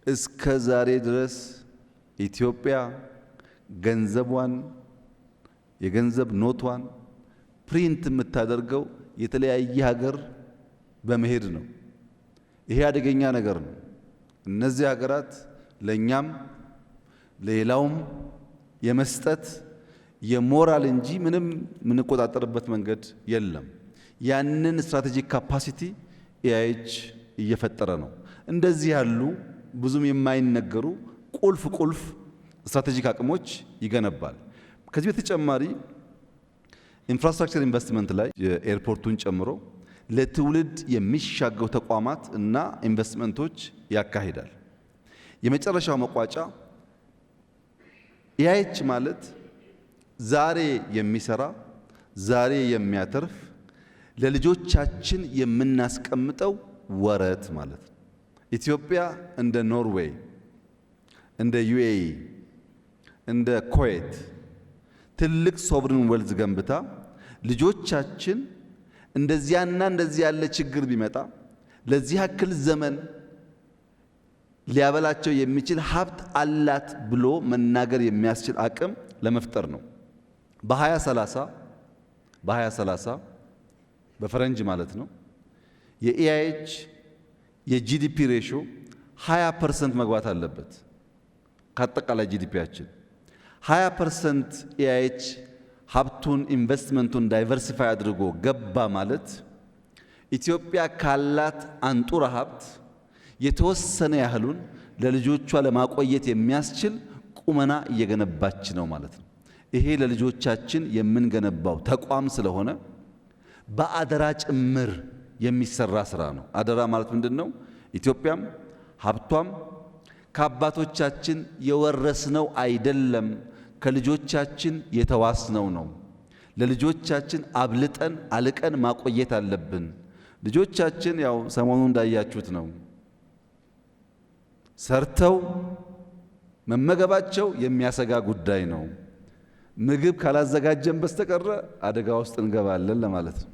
እስከ ዛሬ ድረስ ኢትዮጵያ ገንዘቧን የገንዘብ ኖቷን ፕሪንት የምታደርገው የተለያየ ሀገር በመሄድ ነው። ይሄ አደገኛ ነገር ነው። እነዚህ ሀገራት ለኛም ለሌላውም የመስጠት የሞራል እንጂ ምንም የምንቆጣጠርበት መንገድ የለም። ያንን ስትራቴጂክ ካፓሲቲ ኢአይኤች እየፈጠረ ነው። እንደዚህ ያሉ ብዙም የማይነገሩ ቁልፍ ስትራቴጂክ አቅሞች ይገነባል። ከዚህ በተጨማሪ ኢንፍራስትራክቸር ኢንቨስትመንት ላይ የኤርፖርቱን ጨምሮ ለትውልድ የሚሻገሩ ተቋማት እና ኢንቨስትመንቶች ያካሂዳል። የመጨረሻው መቋጫ ኢአይኤች ማለት ዛሬ የሚሰራ ዛሬ የሚያተርፍ ለልጆቻችን የምናስቀምጠው ወረት ማለት ነው። ኢትዮጵያ እንደ ኖርዌይ፣ እንደ ዩኤኢ፣ እንደ ኩዌት ትልቅ ሶቨሪን ዌልዝ ገንብታ ልጆቻችን እንደዚያና እንደዚህ ያለ ችግር ቢመጣ ለዚህ ያክል ዘመን ሊያበላቸው የሚችል ሀብት አላት ብሎ መናገር የሚያስችል አቅም ለመፍጠር ነው። በ2030 በፈረንጅ ማለት ነው የኢአይኤች የጂዲፒ ሬሽዮ 20% መግባት አለበት። ከአጠቃላይ ጂዲፒያችን 20% ኢአይኤች ሀብቱን ኢንቨስትመንቱን ዳይቨርሲፋይ አድርጎ ገባ ማለት ኢትዮጵያ ካላት አንጡራ ሀብት የተወሰነ ያህሉን ለልጆቿ ለማቆየት የሚያስችል ቁመና እየገነባች ነው ማለት ነው። ይሄ ለልጆቻችን የምንገነባው ተቋም ስለሆነ በአደራ ጭምር የሚሰራ ስራ ነው። አደራ ማለት ምንድነው? ኢትዮጵያም ሀብቷም ከአባቶቻችን የወረስነው አይደለም፣ ከልጆቻችን የተዋስነው ነው። ለልጆቻችን አብልጠን አልቀን ማቆየት አለብን። ልጆቻችን ያው ሰሞኑን እንዳያችሁት ነው ሰርተው መመገባቸው የሚያሰጋ ጉዳይ ነው። ምግብ ካላዘጋጀን በስተቀር አደጋ ውስጥ እንገባለን ለማለት ነው።